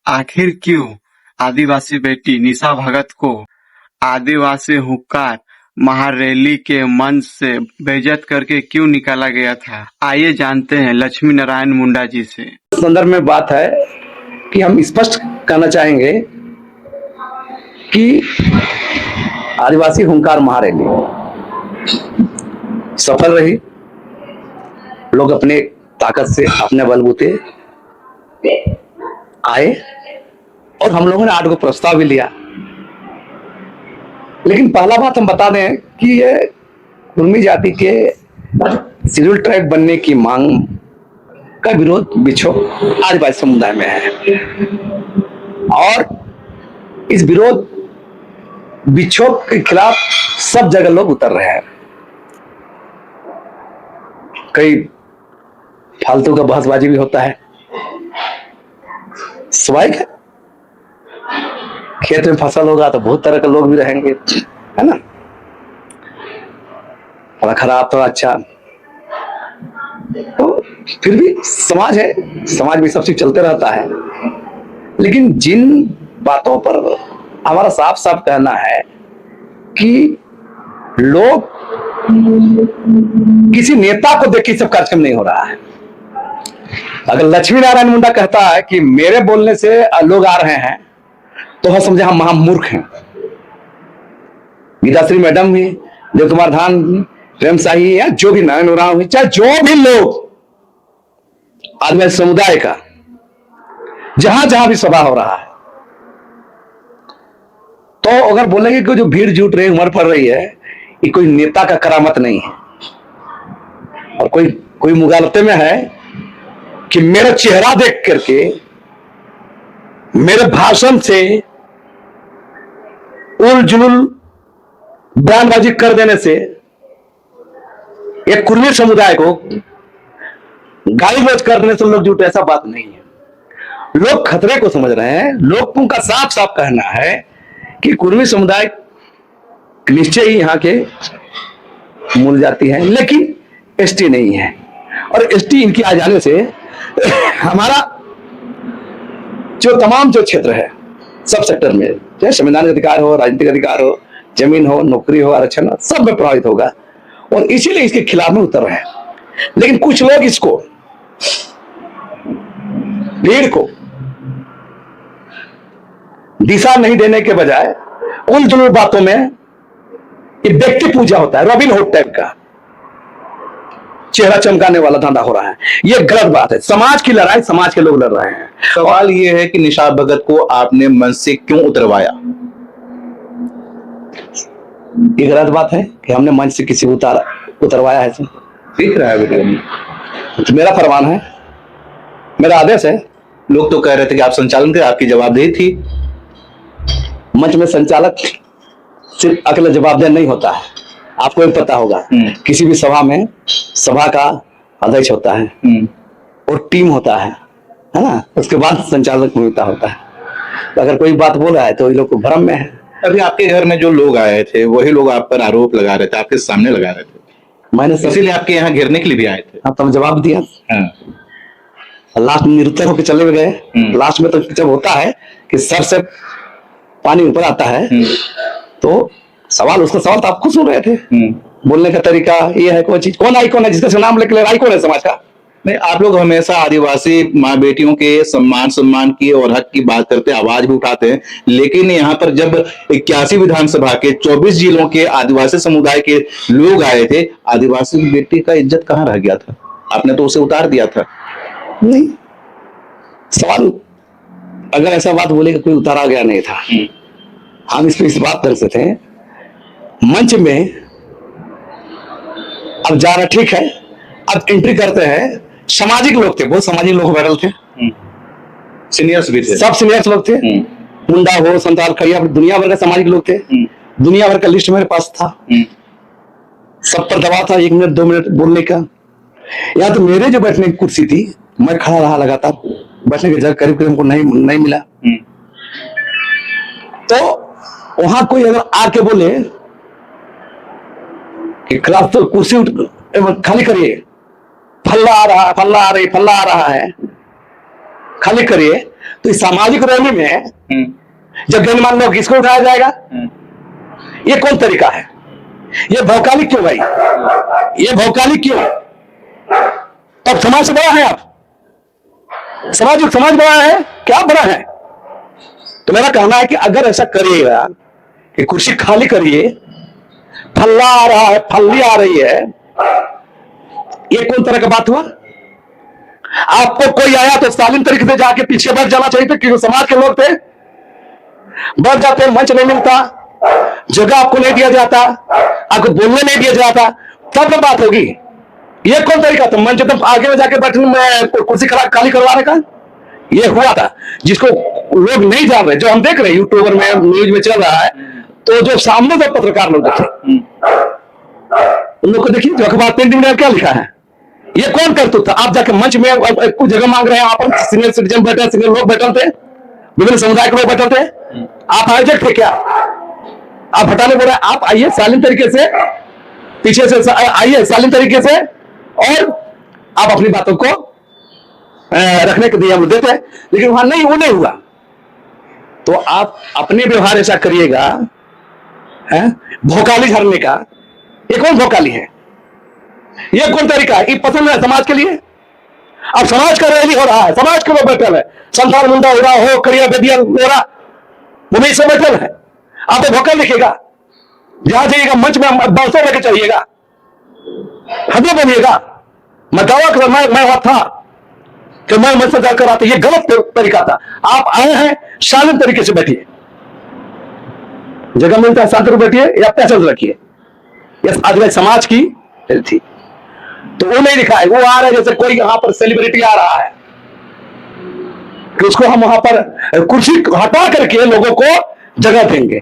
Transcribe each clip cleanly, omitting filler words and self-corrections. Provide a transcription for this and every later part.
आखिर क्यों आदिवासी बेटी निशा भगत को आदिवासी हुक्कार महारैली के मंच से बेइज्जत करके क्यों निकाला गया था? आइए जानते हैं लक्ष्मी नारायण मुंडा जी से। संदर्भ में बात है कि हम स्पष्ट कहना चाहेंगे कि आदिवासी हुंकार महारैली सफल रही। लोग अपने ताकत से अपने बलबूते आए और हम लोगों ने 8 प्रस्ताव भी लिया। लेकिन पहला बात हम बता दें कि ये कुर्मी जाति के शेड्यूल ट्राइब बनने की मांग का विरोध बिछो आदिवासी समुदाय में है और इस विरोध विक्षोभ के खिलाफ सब जगह लोग उतर रहे हैं। कई फालतू का बहसबाजी भी होता है, स्वाभाविक है। खेत में फसल होगा तो बहुत तरह के लोग भी रहेंगे, है ना। थोड़ा खराब थोड़ा अच्छा, तो फिर भी समाज है, समाज में सब चीज चलते रहता है। लेकिन जिन बातों पर हमारा साफ साफ कहना है कि लोग किसी नेता को देख के सब कार्यक्रम नहीं हो रहा है। अगर लक्ष्मी नारायण मुंडा कहता है कि मेरे बोलने से लोग आ रहे हैं तो हम समझे हम महामूर्ख हैं। गीताश्री मैडम भी, देव कुमार धान भी, प्रेम शाही या जो भी नारायण उरांव, चाहे जो भी लोग आदिवासी समुदाय का जहां जहां भी सभा हो रहा है, तो अगर बोलेंगे कि जो भीड़ जुट रही उम्र पड़ रही है, ये कोई नेता का करामत नहीं है और कोई मुगालते में है कि मेरा चेहरा देख करके मेरे भाषण से उल जुलूल बयानबाजी कर देने से एक कुर्मी समुदाय को गाली गलौज कर देने से लोग जुटे, ऐसा बात नहीं है। लोग खतरे को समझ रहे हैं। लोगों का साफ साफ कहना है कि कुर्मी समुदाय निश्चय ही यहाँ के मूल जाति है, लेकिन एसटी नहीं है। और एसटी इनकी आ जाने से हमारा जो तमाम जो क्षेत्र है सब सेक्टर में, चाहे संवैधानिक अधिकार हो, राजनीतिक अधिकार हो, जमीन हो, नौकरी हो, आरक्षण हो, सब में प्रभावित होगा और इसीलिए इसके खिलाफ में उतर रहे हैं। लेकिन कुछ लोग इसको भीड़ को दिशा नहीं देने के बजाय उन दोनों बातों में ये व्यक्ति पूजा होता है, रॉबिन हुड टाइप का चेहरा चमकाने वाला धंधा हो रहा है। ये गलत बात है। समाज की लड़ाई समाज के लोग लड़ रहे हैं। सवाल ये है कि निशा भगत को आपने मंच से क्यों उतरवाया? ये गलत बात है कि हमने मंच से किसी को उतरवाया है। दिख रहा है वीडियो, तो मेरा फरमान है, मेरा आदेश है। लोग तो कह रहे थे कि आप संचालन थे, आपकी जवाबदेही थी। मंच में संचालक सिर्फ अकेला जवाबदेह नहीं होता है, आपको भी पता होगा। किसी भी सभा में सभा का अध्यक्ष होता है और टीम होता है ना, उसके बाद संचालक भूमिका होता है। तो अगर कोई बात बोल रहा है तो ये लोग भ्रम में है। अभी आपके घर में जो लोग आए थे वही लोग आप पर आरोप लगा रहे थे, आपके सामने लगा रहे थे। मैंने इसीलिए आपके यहाँ घेरने के लिए भी आए थे। अब तो जवाब दिया। लास्ट में निरुत्तर होकर चले गए। लास्ट में तो जब होता है कि सर से पानी ऊपर आता है तो सवाल, उसका सवाल तो आप खुद सुन रहे थे। बोलने का तरीका ये है, कोई चीज कौन है जिसका नाम लेकर आई कौन है समाज का? नहीं, आप लोग हमेशा आदिवासी माँ बेटियों के सम्मान की और हक की बात करते, आवाज भी उठाते हैं। लेकिन यहाँ पर जब 81 विधानसभा के 24 जिलों के आदिवासी समुदाय के लोग आए थे, आदिवासी बेटी का इज्जत कहाँ रह गया था? आपने तो उसे उतार दिया था। नहीं, सवाल अगर ऐसा बात बोले कि कोई उतारा गया नहीं था, हम इस बात कर सकते थे मंच में। अब जा रहा, ठीक है, अब एंट्री करते हैं। सामाजिक लोग थे, बहुत सामाजिक लोग बैठल थे, सीनियर्स भी थे, सब सीनियर्स लोग थे। मुंडा हो, संताल खड़िया, दुनिया भर के सामाजिक लोग थे। दुनिया भर का लिस्ट मेरे पास था। सब पर दबाव था 1 मिनट 2 मिनट बोलने का। या तो मेरे जो बैठने की कुर्सी थी, मैं खड़ा रहा लगातार, बैठने की जगह करीब करीब हमको नहीं मिला। तो वहां कोई अगर आके बोले कि क्लास तो कुर्सी खाली करिए, फल्ला आ रहा है, खाली करिए, तो इस सामाजिक रैली में जब गणमान्य लोग किसको उठाया जाएगा? ये कौन तरीका है? ये भौकालिक क्यों भाई? ये भौकालिक क्यों? अब समाज से बड़ा है आप, समाज बड़ा है क्या? बड़ा है। तो मेरा कहना है कि अगर ऐसा करिएगा कि कुर्सी खाली करिए, फल्ला आ रहा है, फल्ली आ रही है, ये कौन तरह का बात हुआ? आपको कोई आया तो सालिम तरीके से जाके पीछे बैठ जाना चाहिए था, क्योंकि समाज के लोग थे, बैठ जाते, मंच नहीं मिलता, जगह आपको नहीं दिया जाता, आपको बोलने नहीं दिया जाता, तब तो बात होगी। ये कौन तरीका था? मंच तो आगे में जाके बैठने में, कुर्सी खाली करवाने का ये हुआ था, जिसको लोग नहीं जान रहे, जो हम देख रहे हैं यूट्यूबर में, न्यूज में चल रहा है, तो जो सामने से पत्रकार लोग देखे, उन लोग को देखिए जो अखबार पेंटिंग में क्या लिखा है, ये कौन करतूत था? आप जाके मंच में कुछ जगह मांग रहे हैं, आप सीनियर सिटीजन बैठे, सीनियर लोग बैठे थे, विभिन्न समुदाय के लोग बैठे थे, आप आयोजक थे क्या? आप हटाने बोल रहे हैं? आप आइए सालिम तरीके से, पीछे से आइए सालिम तरीके से, और आप अपनी बातों को रखने के लिए हम देते हैं, लेकिन वहां नहीं, वो नहीं हुआ। तो आप अपने व्यवहार ऐसा करिएगा, भोकाली झरने का। ये कौन भोकाली है? ये कौन तरीका है? ये पसंद है समाज के लिए? अब समाज का रैली हो रहा है, समाज के लोग बैठे हैं, संथाल मुंडा हो रहा हो, करिया बेदिया हो रहा, वो भी सब बैठे हैं, आप तो भोकाल लिखेगा, जहां जाइएगा मंच में बाउंसर लेके चलिएगा, हदे बनिएगा, मैं दावा कर मैं वहां था कि मैं मंच से जाकर आता, ये गलत तरीका था। आप आए हैं, शालीन तरीके से बैठिए, जगह मिलता है शांत बैठिए, या पैसा रखिए। यह आदिवासी समाज की थी, तो वो नहीं दिखा है, वो आ रहा है जैसे कोई यहां पर सेलिब्रिटी आ रहा है कि उसको हम वहां पर कुर्सी हटा करके लोगों को जगह देंगे।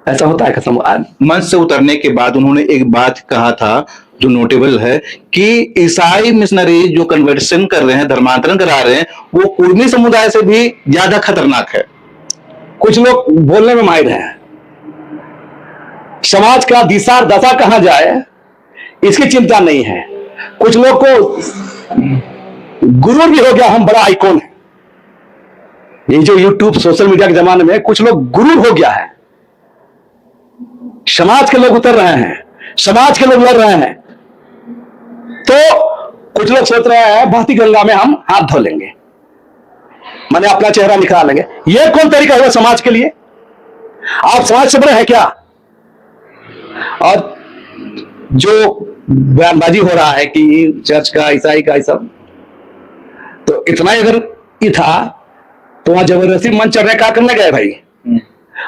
ऐसा होता है कसम। मंच से उतरने के बाद उन्होंने एक बात कहा था जो नोटेबल है कि ईसाई मिशनरी जो कन्वर्सन कर रहे हैं, धर्मांतरण करा रहे हैं, वो कुर्मी समुदाय से भी ज्यादा खतरनाक है। कुछ लोग बोलने में माहिर हैं, समाज का दिशा दशा कहां जाए इसकी चिंता नहीं है। कुछ लोग को गुरूर भी हो गया, हम बड़ा आइकॉन है। ये जो यूट्यूब सोशल मीडिया के जमाने में कुछ लोग गुरूर हो गया है, समाज के लोग उतर रहे हैं, समाज के लोग लड़ रहे हैं, तो कुछ लोग सोच रहे हैं बहती गंगा में हम हाथ धो लेंगे, मैंने अपना चेहरा निकाल लेंगे। यह कौन तरीका हुआ समाज के लिए? आप समाज से बड़े हैं क्या? और जो बयानबाजी हो रहा है कि चर्च का, ईसाई का, सब तो इतना ही अगर ये था तो वहां जबरदस्ती मन चढ़ने क्या करने गए भाई?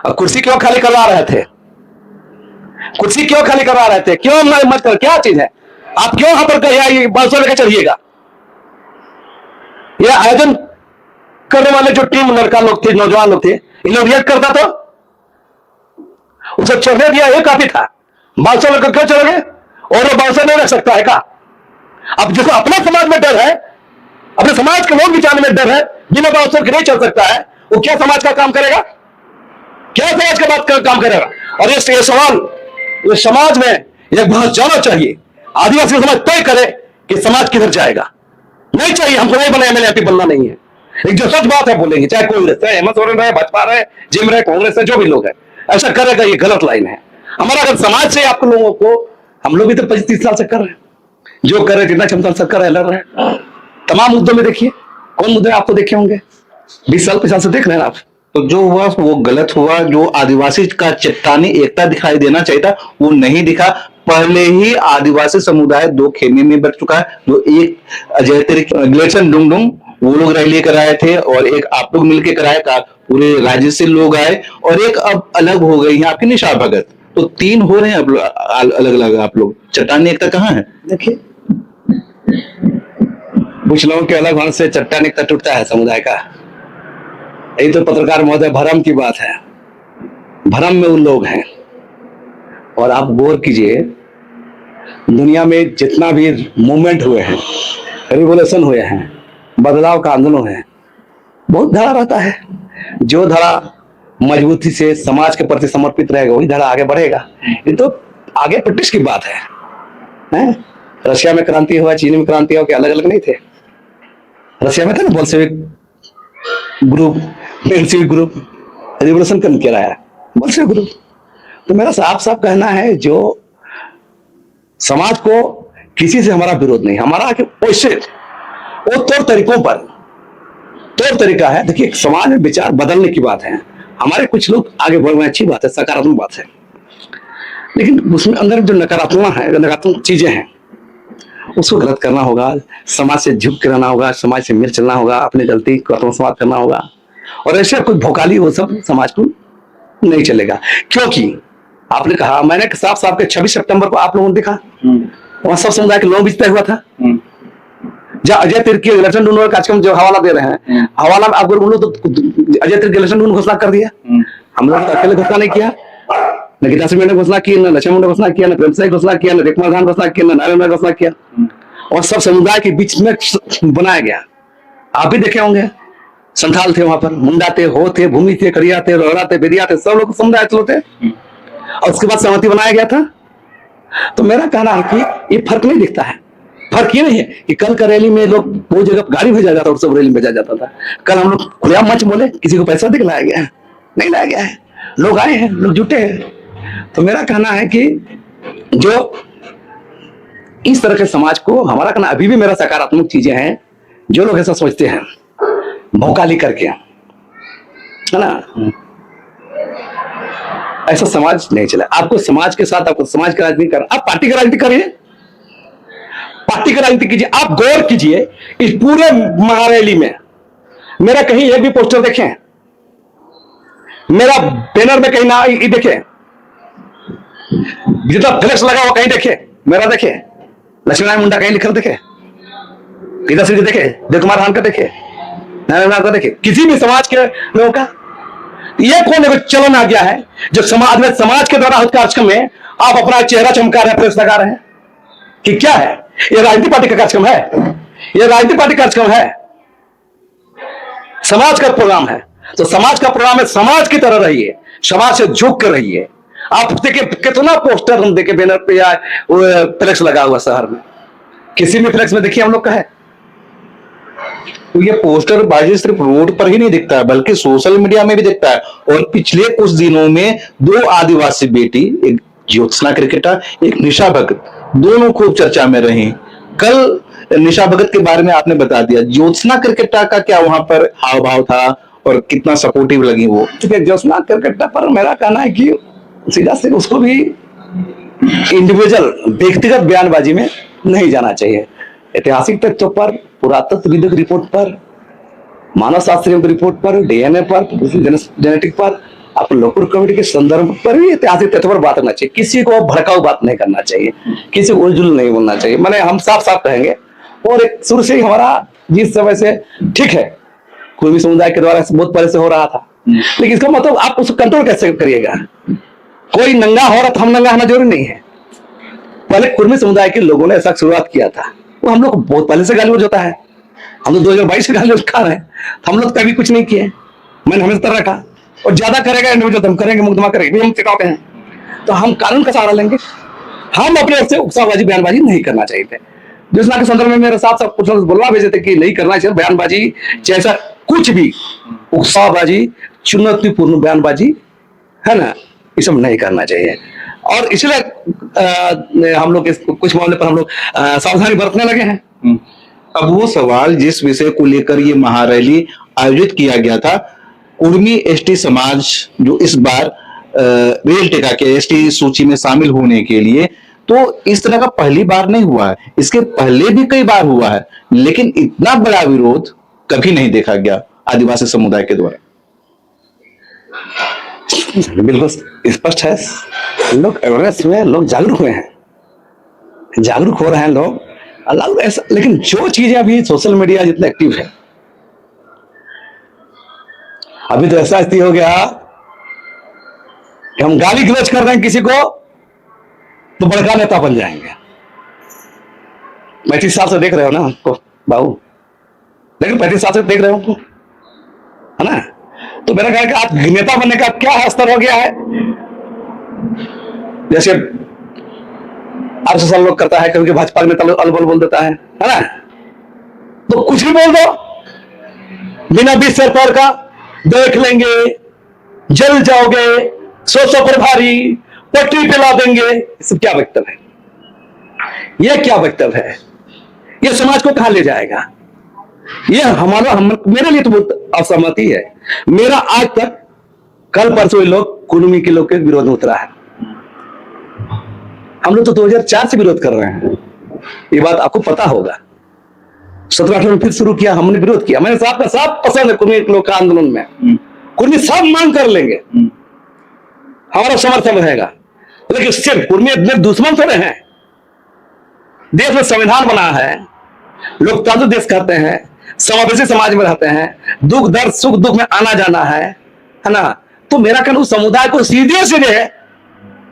और कुर्सी क्यों खाली करवा रहे थे? कुर्सी क्यों खाली करवा रहे थे? क्यों मत कर, क्या चीज है? आप क्यों वहां पर ये 500 लेकर चढ़िएगा? ये आयोजन करने वाले जो टीम लड़का लोग थे, नौजवान लोग थे, इन लोग रिएक्ट करता तो उसे चढ़ने दिया, ये काफी था। 500 लेकर क्यों चढ़ गए? और वो 500 नहीं रख सकता है का? अब जिसको अपने समाज में डर है, अपने समाज के लोग भी जाने में डर है, बिना 500 के नहीं चल सकता है, वो क्या समाज का काम करेगा? क्या समाज का बात काम करेगा? और ये सवाल ये समाज में एक बहुत जाना चाहिए, आदिवासी समाज तय करे कि समाज किधर जाएगा। नहीं चाहिए, हमको नहीं बना एमएलए बनना नहीं है, एक जो सच बात है बोलेंगे, चाहे कांग्रेस है, हेमंत सोरेन रहे, भाजपा रहे, जिम रहे, कांग्रेस है, जो भी लोग है, ऐसा करेगा ये गलत लाइन है हमारा। अगर समाज से आप लोगों को, हम लोग भी तो 25-30 साल से कर रहे हैं, जो कर रहे जितना क्षमता सब कर रहे, लड़ रहे हैं तमाम मुद्दों में। देखिए कौन मुद्दे आपको देखे होंगे 20 साल 50 साल से देख रहे हैं आप। तो जो हुआ वो गलत हुआ। जो आदिवासी का चट्टानी एकता दिखाई देना चाहिए था वो नहीं दिखा। पहले ही आदिवासी समुदाय 2 खेमे में बढ़ चुका है। जो एक अजय ग्लेसन डुंगडुंग वो लोग रैली कराए थे, और एक आप लोग मिलकर कराए का, पूरे राज्य से लोग आए, और एक अब अलग हो गई है आपकी निशा भगत। तो 3 हो रहे हैं अब अलग अलग आप लोग। चट्टानी एकता कहाँ है? देखिए कुछ लोगों के अलग होने से चट्टान एकता टूटता है समुदाय का। यही तो पत्रकार महोदय भरम की बात है। भरम में उन लोग हैं। और आप गौर कीजिए, दुनिया में जितना भी मूवमेंट हुए हैं, रिवोल्यूशन हुए हैं, बदलाव का आंदोलन हुए हैं, बहुत धड़ा रहता है। जो धड़ा मजबूती से समाज के प्रति समर्पित रहेगा वही धड़ा आगे बढ़ेगा। ये तो आगे ब्रिटिश की बात है? रशिया में क्रांति हुआ, चीन में क्रांति हुआ, अलग अलग नहीं थे। रशिया में था ना बोल्शेविक ग्रुप, मेंसिव ग्रुप, रिवोल्यूशन कौन कह रहा है? Bolshevik group. तो मेरा साफ साफ कहना है, जो समाज को किसी से हमारा विरोध नहीं, हमारा वैसे वो तौर तरीकों पर, तौर तरीका है। देखिए, समाज में विचार बदलने की बात है, हमारे कुछ लोग आगे बढ़ रहे हैं, अच्छी बात है, सकारात्मक बात है, लेकिन उसमें अंदर जो नकारात्मक चीजें हैं उसको गलत करना होगा, समाज से झुक के रहना होगा, समाज से मिल चलना होगा, अपनी गलती को आत्मसात करना होगा। और ऐसे कोई भोकाली वो सब समाज को नहीं चलेगा। क्योंकि आपने कहा, मैंने साफ साफ के 26 सितंबर को आप लोगों ने देखा, वहां सब समुदाय के लोग भी तय हुआ था। जहाँ अजय तिर्की इलेक्शन ढूंढने कार्यक्रम जो हवाला दे रहे हैं, हवाला में आप बोलो तो अजय तिर्की इलेक्शन ढूंढ घोषणा कर दिया। हम लोग अकेले घोषणा नहीं किया, न गीता सिंह ने घोषणा की, न लक्ष्मण ने घोषणा किया, न प्रेम सिंह घोषणा किया, न रेखमा खान घोषणा किया, न नारायण ने घोषणा किया, और सब समुदाय के बीच में बनाया गया। आप भी देखे होंगे, संथाल थे वहां पर, मुंडा थे, हो थे, भूमि थे, करिया थे, रोहरा थे, बेरिया थे, सब लोग समुदाय थे, और उसके बाद सहमति बनाया गया था। तो मेरा कहना है कि ये फर्क नहीं दिखता है। फर्क ये नहीं है कि कल का रैली में लोग वो जगह गाड़ी भेजा जाता और सब रैली भेजा जाता था। कल हम लोग खुला मंच बोले, किसी को पैसा दे के लाया गया है? नहीं लाया गया है, लोग आए हैं, लोग जुटे हैं। तो मेरा कहना है कि जो इस तरह के समाज को, हमारा कहना अभी भी मेरा सकारात्मक चीजें हैं, जो लोग ऐसा सोचते हैं भौकाली करके, है ना, ऐसा समाज नहीं चला। आपको समाज के साथ, आपको समाज की राजनीति करना, आप पार्टी की राजनीति करिए, पार्टी की राजनीति कीजिए। आप गौर कीजिए, इस पूरे महारैली में मेरा कहीं एक भी पोस्टर देखें, मेरा बैनर में कहीं ना ये देखे, जितना फ्लेक्स लगा हुआ कहीं देखे, मेरा देखे, लक्ष्मीनारायण मुंडा कहीं लिखकर देखे, गीता सिंह देखे, देवकुमार हान का देखे, नारायण का देखे, किसी भी समाज के लोगों का। ये कौन एक चलन आ गया है जो समाज में, समाज के द्वारा कार्यक्रम में आप अपना चेहरा चमका रहे हैं, प्रेस लगा रहे हैं कि क्या है? ये राजनीतिक पार्टी का कार्यक्रम है? ये राजनीतिक पार्टी का कार्यक्रम है? समाज का प्रोग्राम है। तो समाज का प्रोग्राम है, समाज की तरह रहिए, समाज से झुक कर रहिए। आप देखिए कितना पोस्टर हम देखे बैनर पे या फ्लेक्स लगा हुआ शहर में, किसी भी फ्लेक्स में देखिए हम लोग का है। तो ये पोस्टर बाजी सिर्फ रोड पर ही नहीं दिखता है, बल्कि सोशल मीडिया में भी दिखता है। और पिछले कुछ दिनों में 2 आदिवासी बेटी, एक ज्योत्सना क्रिकेटर, एक निशा भगत, दोनों खूब चर्चा में रही। कल निशा भगत के बारे में आपने बता दिया, ज्योत्सना क्रिकेटर का क्या वहां पर हाव भाव था और कितना सपोर्टिव लगी वो? ज्योत्सना क्रिकेटर पर मेरा कहना है कि सीधा से उसको भी इंडिविजुअल व्यक्तिगत बयानबाजी में नहीं जाना चाहिए। ऐतिहासिक तथ्यों पर, पुरातत्व रिपोर्ट पर, मानव शास्त्रियों की रिपोर्ट पर, डीएनए पर, जेनेटिक पर, आप लोकपुर कमेटी के संदर्भ पर भी ऐतिहासिक तथ्यों पर बात करना चाहिए। किसी को भड़काऊ बात नहीं करना चाहिए, किसी को उलझुल नहीं बोलना चाहिए। मैंने हम साफ साफ कहेंगे, और एक शुरू से ही हमारा जिस समय से ठीक है, कुर्मी समुदाय के द्वारा बहुत पहले से हो रहा था, लेकिन इसका मतलब आप उसको कंट्रोल कैसे करिएगा? कोई नंगा हो रहा था, हम नंगा होना जरूरी नहीं है। पहले कुर्मी समुदाय के लोगों ने ऐसा शुरुआत किया था, वो हम लोग को बहुत पहले से गाली होता है। हम लोग 2022 से गाली खा रहे हैं, हम लोग कभी कुछ नहीं किए। मैंने हमेशा तरह रखा, और ज्यादा करेगा इंडिविजुअल, हम करेंगे, मुकदमा करेंगे, हम चुनाव हैं। तो हम कानून का सहारा लेंगे, हम अपने ओर से उकसाबाजी बयानबाजी नहीं करना चाहिए थे। योजना के संदर्भ में मेरे साथ कुछ लोग बोलवा भेजे थे कि नहीं करना चाहिए बयानबाजी, जैसा कुछ भी उकसाबाजी, चुनौतीपूर्ण बयानबाजी, है ना, ये सब नहीं करना चाहिए। और इसलिए हम लोग कुछ मामले पर हम लोग सावधानी बरतने लगे हैं। अब वो सवाल जिस विषय को लेकर ये महारैली आयोजित किया गया था, कुर्मी एसटी समाज जो इस बार रेल टेका के एसटी सूची में शामिल होने के लिए, तो इस तरह का पहली बार नहीं हुआ है, इसके पहले भी कई बार हुआ है, लेकिन इतना बड़ा विरोध कभी नहीं देखा गया आदिवासी समुदाय के द्वारा। बिल्कुल स्पष्ट है, लोग अवेयरनेस हुए, लोग जागरूक हुए हैं, जागरूक हो रहे हैं लोग अलग ऐसा। लेकिन जो चीजें अभी सोशल मीडिया जितना एक्टिव है, अभी तो ऐसा स्थिति हो गया कि हम गाली गलौज कर रहे हैं किसी को तो बड़का नेता बन जाएंगे। 35 साल से देख रहे हो ना हमको बाबू, लेकिन 35 साल से देख रहे हो हमको, है ना। तो मेरा ख्याल कि आज नेता बनने का क्या स्तर हो गया है, जैसे आरएसएस लोग करता है, कभी भाजपा के नेता अलबल बोल देता है ना, तो कुछ भी बोल दो, बिना 20 पैर का देख लेंगे, जल जाओगे, 100 पर भारी, पटरी पिला देंगे। सब क्या वक्तव्य है? यह क्या वक्तव्य है? यह समाज को कहां ले जाएगा? यह मेरे लिए तो बहुत असहमति है। मेरा आज तक कल परसों ये लोग कुर्मी के लोग के विरोध में उतरा है। हम लोग तो 2004 से विरोध कर रहे हैं, ये बात आपको पता होगा। 17-18 में फिर शुरू किया, हमने विरोध किया। मैंने साहब का साफ पसंद है कुर्मी लोग का आंदोलन में, कुर्मी सब मांग कर लेंगे, हमारा समर्थन रहेगा। लेकिन सिर्फ कुर्मी अपने दुश्मन थोड़े हैं। देश में संविधान बना है, लोकतांत्रिक देश कहते हैं, समावेशी समाज में रहते हैं, दुख दर्द सुख दुख में आना जाना है ना। तो मेरा कहना उस समुदाय को सीधे सीधे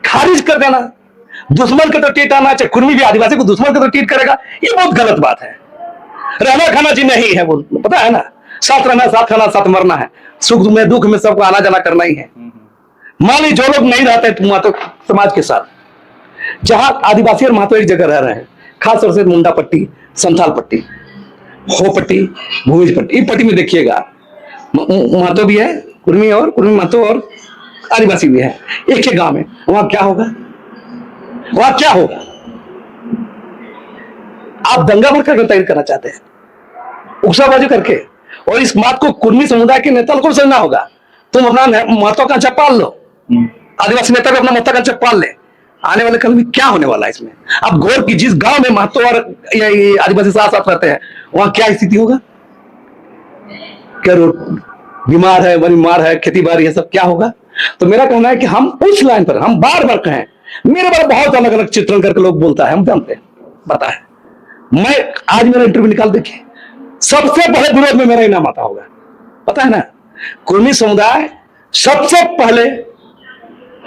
खारिज कर देना, दुश्मन के तो ट्रीट आना चाहिए। कुर्मी भी आदिवासी को दुश्मन के तो ट्रीट करेगा, ये बहुत गलत बात है। रहना खाना जी नहीं है, वो पता है ना, साथ रहना साथ खाना साथ मरना है, सुख में दुख में सबको आना जाना करना ही है। मान ली जो लोग नहीं रहते महतो समाज के साथ, जहां आदिवासी और महतो एक जगह रह रहे हैं, खास तौर से मुंडा पट्टी, संथाल पट्टी, हो पट्टी, भूमिज पट्टी, इस पट्टी में देखिएगा महतो भी है, कुर्मी महतो और आदिवासी भी है, एक ही गांव में। वहां क्या होगा? वहां क्या होगा? आप दंगा भड़का कर तैयार करना चाहते हैं, उकसाबाजी करके। और इस बात को कुर्मी समुदाय के नेता को समझना होगा। तुम अपना महतो का पाल लो, आदिवासी नेता भी अपना महतो का पाल ले। आने वाले कल में क्या होने वाला है इसमें? आप गौर की, जिस गांव में महतो और आदिवासी साथ साथ रहते हैं, वहां क्या स्थिति होगा? क्या बीमार है, बीमार है, खेती बाड़ी है, सब क्या होगा? तो मेरा कहना है कि हम उस लाइन पर, हम बार बार कहें, मेरे बारे बहुत अलग अलग चित्रण करके लोग बोलता है, हम जानते हैं, पता है। मैं आज मेरा इंटरव्यू निकाल देखिए, सबसे पहले विरोध में मेरा ही नाम आता होगा, पता है ना। कुर्मी समुदाय सबसे पहले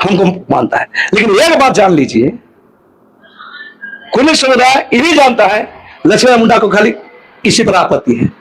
हमको मानता है। लेकिन एक बात जान लीजिए, कुर्मी समुदाय ये भी जानता है लक्ष्मण मुंडा को खाली इसी पर आपत्ति है।